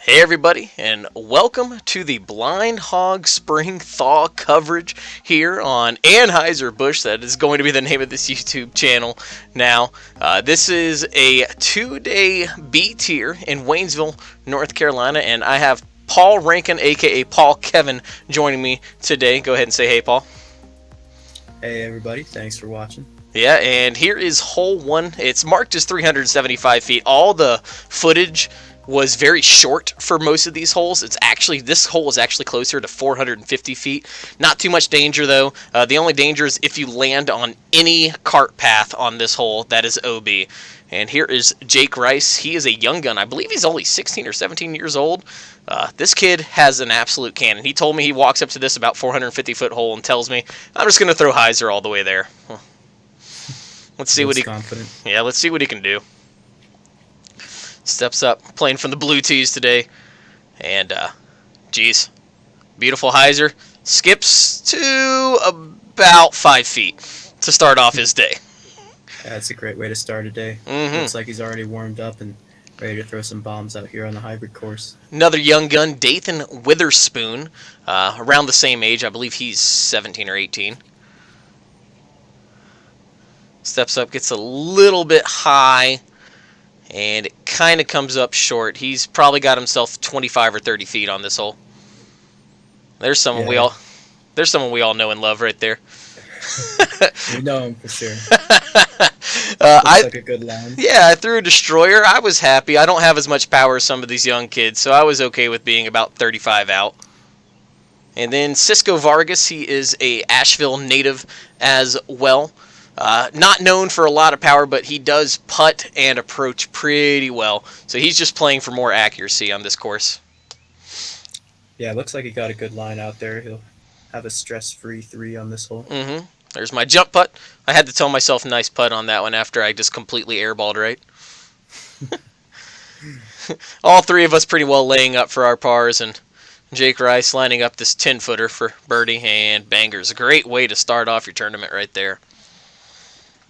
Hey everybody, and welcome to the Blind Hog Spring Thaw coverage here on Anheuser-Busch. That is going to be the name of this YouTube channel now. This is a 2-day beat here in Waynesville, North Carolina, and I have Paul Rankin, aka Paul Kevin, joining me today. Go ahead and say hey, Paul. Hey everybody, thanks for watching. Yeah, and here is hole 1. It's marked as 375 feet. All the footage was very short for most of these holes. This hole is actually closer to 450 feet. Not too much danger though. The only danger is if you land on any cart path on this hole, that is OB. And here is Jake Rice. He is a young gun. I believe he's only 16 or 17 years old. This kid has an absolute cannon. He told me he walks up to this about 450-foot hole and tells me, I'm just going to throw hyzer all the way there. Let's see what he... confident. Yeah, let's see what he can do. Steps up, playing from the blue tees today. And, geez, beautiful hyzer. Skips to about 5 feet to start off his day. That's a great way to start a day. Looks like he's already warmed up and ready to throw some bombs out here on the hybrid course. Another young gun, Dathan Witherspoon, around the same age. I believe he's 17 or 18. Steps up, gets a little bit high, and it kind of comes up short. He's probably got himself 25 or 30 feet on this hole. There's someone we all know and love right there. We know him for sure. Looks like a good line. Yeah, I threw a destroyer. I was happy. I don't have as much power as some of these young kids, so I was okay with being about 35 out. And then Cisco Vargas, he is a Asheville native as well. Not known for a lot of power, but he does putt and approach pretty well. So he's just playing for more accuracy on this course. Yeah, looks like he got a good line out there. He'll have a stress-free 3 on this hole. There's my jump putt. I had to tell myself nice putt on that one after I just completely airballed right. All three of us pretty well laying up for our pars, and Jake Rice lining up this 10-footer for birdie and bangers. A great way to start off your tournament right there.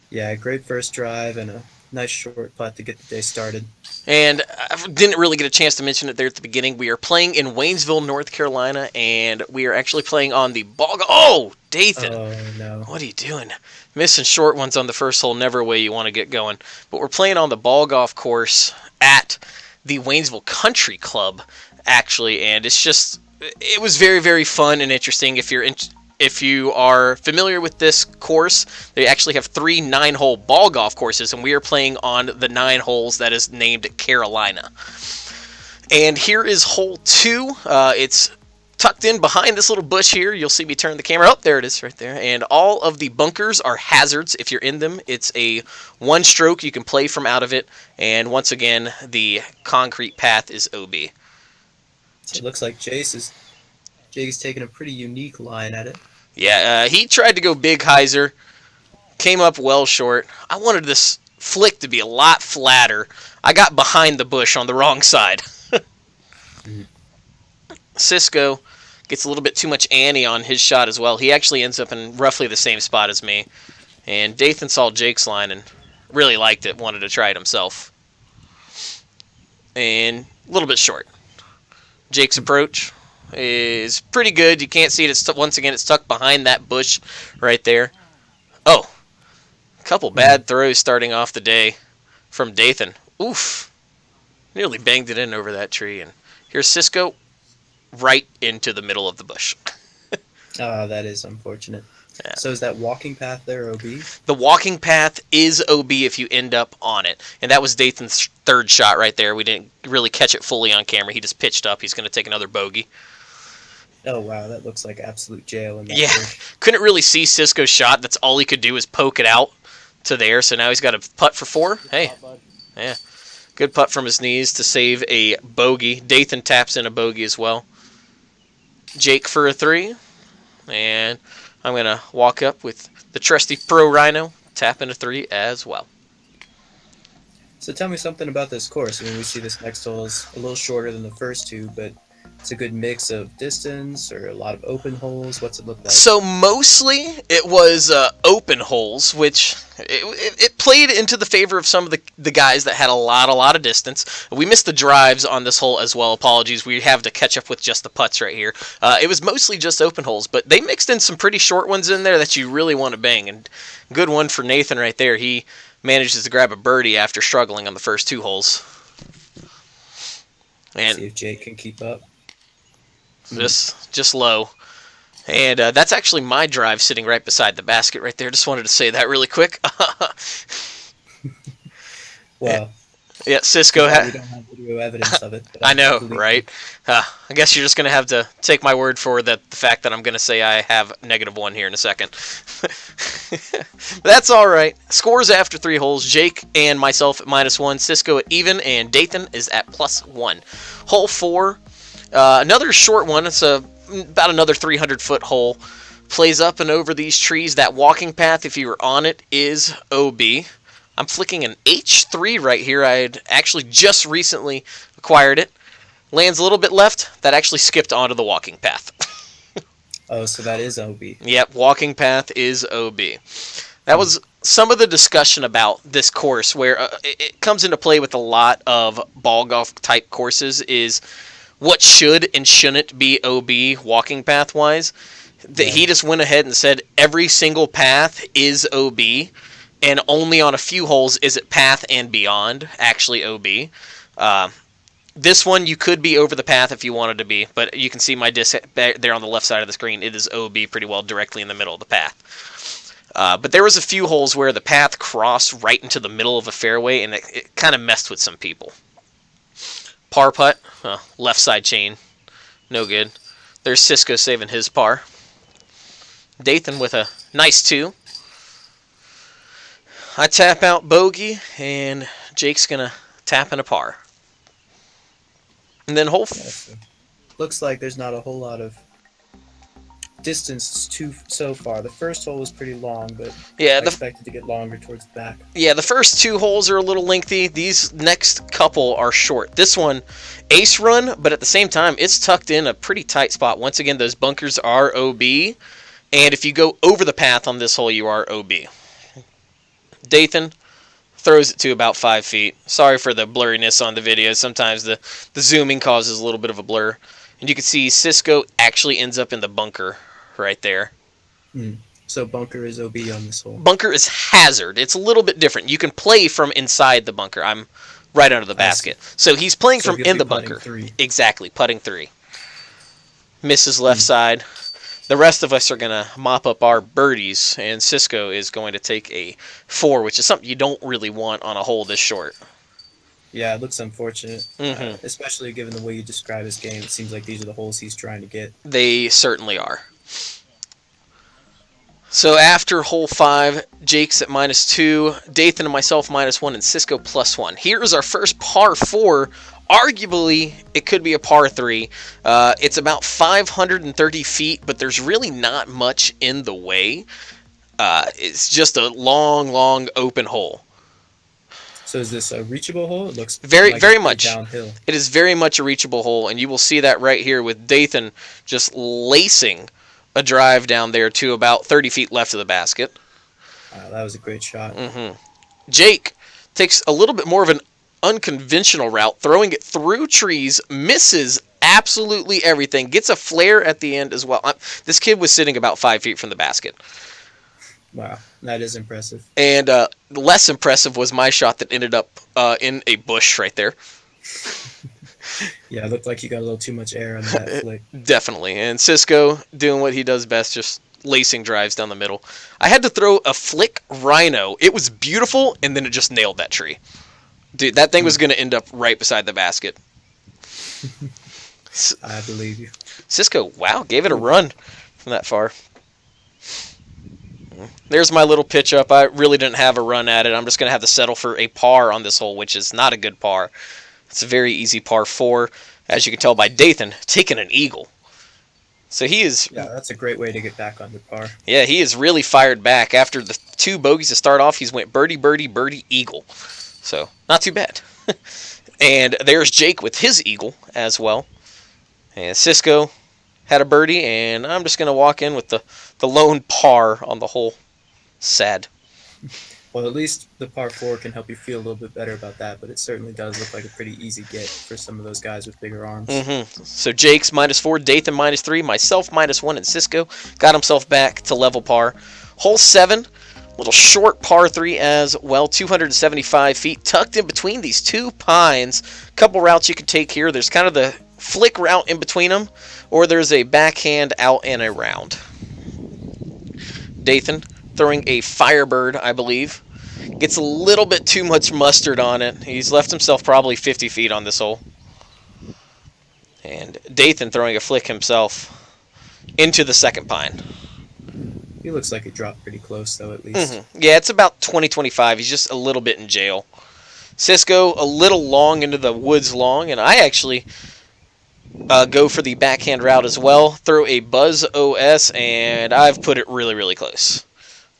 Yeah, great first drive and a nice short putt to get the day started. And I didn't really get a chance to mention it there at the beginning. We are playing in Waynesville, North Carolina, and we are actually playing on the ball. Oh, Dathan! Oh no! What are you doing? Missing short ones on the first hole, never a way you want to get going. But we're playing on the ball golf course at the Waynesville Country Club, actually, and it was very, very fun and interesting. If you are familiar with this course, they actually have 3 9-hole ball golf courses, and we are playing on the 9 holes that is named Carolina. And here is hole 2. It's tucked in behind this little bush here. You'll see me turn the camera. Oh, there it is right there. And all of the bunkers are hazards. If you're in them, it's a 1-stroke. You can play from out of it. And once again, the concrete path is OB. So it looks like Jake's taking a pretty unique line at it. Yeah, he tried to go big hyzer, came up well short. I wanted this flick to be a lot flatter. I got behind the bush on the wrong side. Cisco gets a little bit too much ante on his shot as well. He actually ends up in roughly the same spot as me. And Dathan saw Jake's line and really liked it, wanted to try it himself. And a little bit short. Jake's approach is pretty good. You can't see it. Once again, it's tucked behind that bush right there. Oh, a couple bad throws starting off the day from Dathan. Oof. Nearly banged it in over that tree. And here's Cisco right into the middle of the bush. Oh, that is unfortunate. Yeah. So is that walking path there OB? The walking path is OB if you end up on it. And that was Dathan's 3rd shot right there. We didn't really catch it fully on camera. He just pitched up. He's going to take another bogey. Oh, wow, that looks like absolute jail in that Yeah, bush. couldn't really see Cisco's shot. That's all he could do is poke it out to there. So now he's got a putt for 4. Hey, yeah, good putt from his knees to save a bogey. Dathan taps in a bogey as well. Jake for a 3. And I'm going to walk up with the trusty Pro Rhino, tap in a 3 as well. So tell me something about this course. I mean, we see this next hole is a little shorter than the first 2, but It's a good mix of distance or a lot of open holes. What's it look like? So mostly it was open holes, which it played into the favor of some of the guys that had a lot of distance. We missed the drives on this hole as well. Apologies, we have to catch up with just the putts right here. It was mostly just open holes, but they mixed in some pretty short ones in there that you really want to bang. And good one for Nathan right there. He manages to grab a birdie after struggling on the first 2 holes. And see if Jake can keep up. Just low. And that's actually my drive sitting right beside the basket right there. Just wanted to say that really quick. Well, yeah, Cisco. We don't have video evidence of it. I know, right? I guess you're just going to have to take my word for the fact that I'm going to say I have -1 here in a second. That's all right. Scores after 3 holes. Jake and myself at -1. Cisco at even. And Dathan is at +1. Hole 4. Another short one. It's about another 300-foot hole. Plays up and over these trees. That walking path, if you were on it, is OB. I'm flicking an H3 right here. I had actually just recently acquired it. Lands a little bit left. That actually skipped onto the walking path. Oh, so that is OB. Yep, walking path is OB. That was some of the discussion about this course, where it comes into play with a lot of ball golf type courses, is what should and shouldn't be OB walking path wise. He just went ahead and said every single path is OB, and only on a few holes is it path and beyond actually OB. This one you could be over the path if you wanted to be, but you can see my disc there on the left side of the screen. It is OB pretty well directly in the middle of the path. But there was a few holes where the path crossed right into the middle of a fairway, and it kind of messed with some people. Par putt, left side chain, no good. There's Cisco saving his par. Dathan with a nice 2. I tap out bogey, and Jake's going to tap in a par. And then hole... Looks like there's not a whole lot of distance so far. The first hole was pretty long, but I expected to get longer towards the back. Yeah, the first 2 holes are a little lengthy. These next couple are short. This one, ace run, but at the same time, it's tucked in a pretty tight spot. Once again, those bunkers are OB, and if you go over the path on this hole, you are OB. Dathan throws it to about 5 feet. Sorry for the blurriness on the video. Sometimes the zooming causes a little bit of a blur. And you can see Cisco actually ends up in the bunker right there. So bunker is OB on this hole. Bunker is hazard. It's a little bit different. You can play from inside the bunker. I'm right under the basket. So he's playing from in the bunker. 3. Exactly, putting 3. Misses left side. The rest of us are going to mop up our birdies, and Cisco is going to take a 4, which is something you don't really want on a hole this short. Yeah, it looks unfortunate, especially given the way you describe his game. It seems like these are the holes he's trying to get. They certainly are. So after hole 5, Jake's at -2, Dathan and myself -1, and Cisco +1. Here is our first par 4. Arguably, it could be a par 3. It's about 530 feet, but there's really not much in the way. It's just a long open hole. So is this a reachable hole? It looks very much downhill. It is very much a reachable hole, and you will see that right here with Dathan just lacing a drive down there to about 30 feet left of the basket. That was a great shot. Jake takes a little bit more of an unconventional route, throwing it through trees, misses absolutely everything, gets a flare at the end as well. This kid was sitting about 5 feet from the basket. Wow, that is impressive. And less impressive was my shot that ended up in a bush right there. Yeah, it looked like you got a little too much air on that flick. Definitely. And Cisco doing what he does best, just lacing drives down the middle. I had to throw a flick rhino. It was beautiful, and then it just nailed that tree. Dude, that thing was going to end up right beside the basket. I believe you. Cisco, wow, gave it a run from that far. There's my little pitch up. I really didn't have a run at it. I'm just going to have to settle for a par on this hole, which is not a good par. It's a very easy par 4, as you can tell by Dathan taking an eagle. So he is... Yeah, that's a great way to get back under par. Yeah, he is really fired back. After the 2 bogeys to start off, he's went birdie, birdie, birdie, eagle. So, not too bad. And there's Jake with his eagle as well. And Cisco had a birdie, and I'm just going to walk in with the lone par on the hole. Sad. Well, at least the par 4 can help you feel a little bit better about that, but it certainly does look like a pretty easy get for some of those guys with bigger arms. So Jake's -4, Dathan -3, myself -1, and Cisco got himself back to level par. Hole 7, little short par 3 as well, 275 feet, tucked in between these two pines. Couple routes you can take here. There's kind of the flick route in between them, or there's a backhand out and around. Dathan throwing a Firebird, I believe. Gets a little bit too much mustard on it. He's left himself probably 50 feet on this hole. And Dathan throwing a flick himself into the second pine. He looks like it dropped pretty close, though, at least. Yeah, it's about 20-25. He's just a little bit in jail. Cisco a little long into the woods long, and I actually go for the backhand route as well. Throw a Buzz OS, and I've put it really, really close.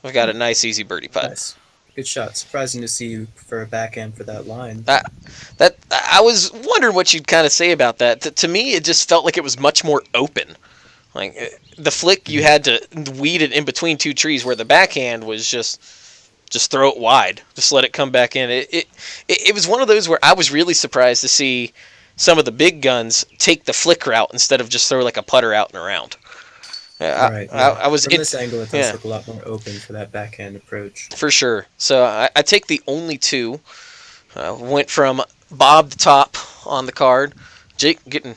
I've got a nice, easy birdie putt. Nice. Good shot. Surprising to see you prefer a backhand for that line. I was wondering what you'd kind of say about that. To me, it just felt like it was much more open. Like the flick, you had to weed it in between two trees, where the backhand was just throw it wide, just let it come back in. It was one of those where I was really surprised to see some of the big guns take the flick route instead of just throw like a putter out and around. Right. I was from this angle, it does look a lot more open for that backhand approach. For sure. So I take the only two. Went from Bob to top on the card. Jake getting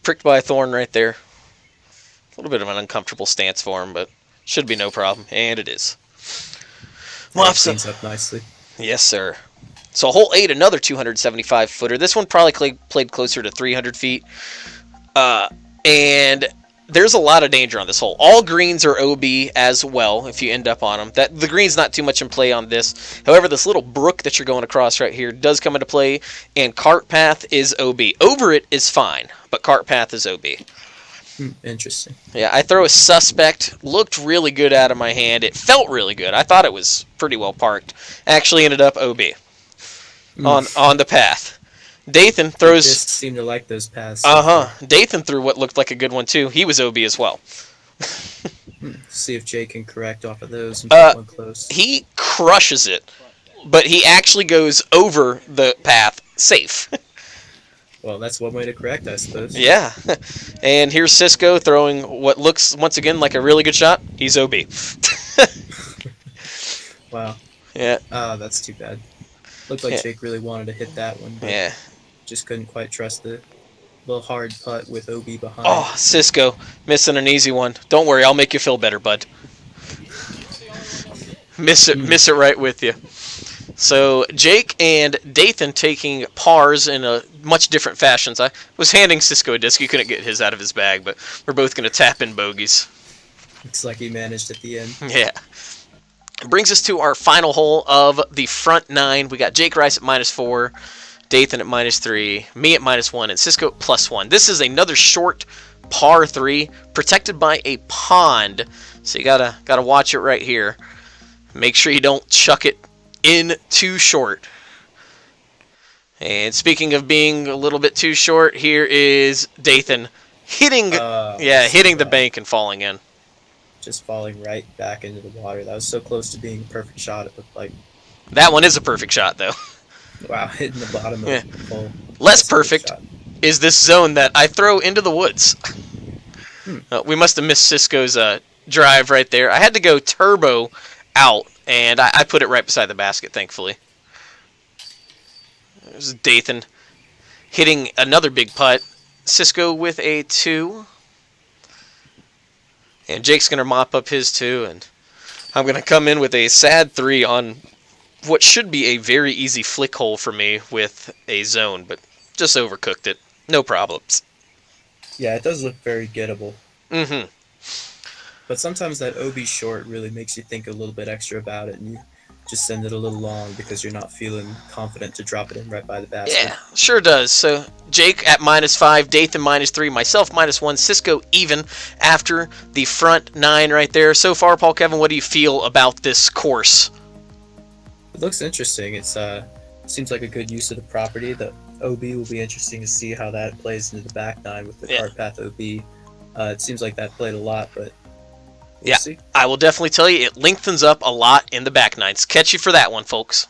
pricked by a thorn right there. A little bit of an uncomfortable stance for him, but should be no problem, and it is. Cleans up nicely. Yes, sir. So hole 8, another 275 footer. This one probably played closer to 300 feet, and there's a lot of danger on this hole. All greens are OB as well if you end up on them. The green's not too much in play on this. However, this little brook that you're going across right here does come into play, and cart path is OB. Over it is fine, but cart path is OB. Interesting. Yeah, I throw a suspect. Looked really good out of my hand. It felt really good. I thought it was pretty well parked. Actually ended up OB on the path. Dathan throws. They just seem to like those paths. Dathan threw what looked like a good one too. He was OB as well. See if Jay can correct off of those and put one close. He crushes it, but he actually goes over the path safe. Well, that's one way to correct, I suppose. Yeah. And here's Cisco throwing what looks once again like a really good shot. He's OB. Wow. Yeah. That's too bad. Looked like Jake really wanted to hit that one, but just couldn't quite trust the little hard putt with OB behind. Oh, Cisco missing an easy one. Don't worry, I'll make you feel better, bud. Miss it right with you. So Jake and Dathan taking pars in a much different fashions. I was handing Cisco a disc. He couldn't get his out of his bag, but we're both going to tap in bogeys. Looks like he managed at the end. Yeah. It brings us to our final hole of the front 9. We got Jake Rice at -4, Dathan at -3, me at -1, and Cisco at +1. This is another short par 3 protected by a pond. So you gotta watch it right here. Make sure you don't chuck it in too short. And speaking of being a little bit too short, here is Dathan hitting the bank and falling in. Just falling right back into the water. That was so close to being a perfect shot, it looked like. That one is a perfect shot, though. Wow, hitting the bottom of the hole. Less perfect is this zone that I throw into the woods. We must have missed Cisco's drive right there. I had to go turbo out, and I put it right beside the basket, thankfully. There's Dathan hitting another big putt. Cisco with a 2. And Jake's going to mop up his 2, and I'm going to come in with a sad 3 on what should be a very easy flick hole for me with a zone, but just overcooked it. No problems. Yeah, it does look very gettable. Mm-hmm. But sometimes that OB short really makes you think a little bit extra about it, and you just send it a little long because you're not feeling confident to drop it in right by the basket. Yeah, sure does. So Jake at -5, Dathan -3, myself -1, Cisco even after the front 9 right there. So far, Paul Kevin, what do you feel about this course? It looks interesting. It's seems like a good use of the property. The OB will be interesting to see how that plays into the back nine with the cart path OB. It seems like that played a lot, but we'll see. I will definitely tell you it lengthens up a lot in the back nines. Catch you for that one, folks.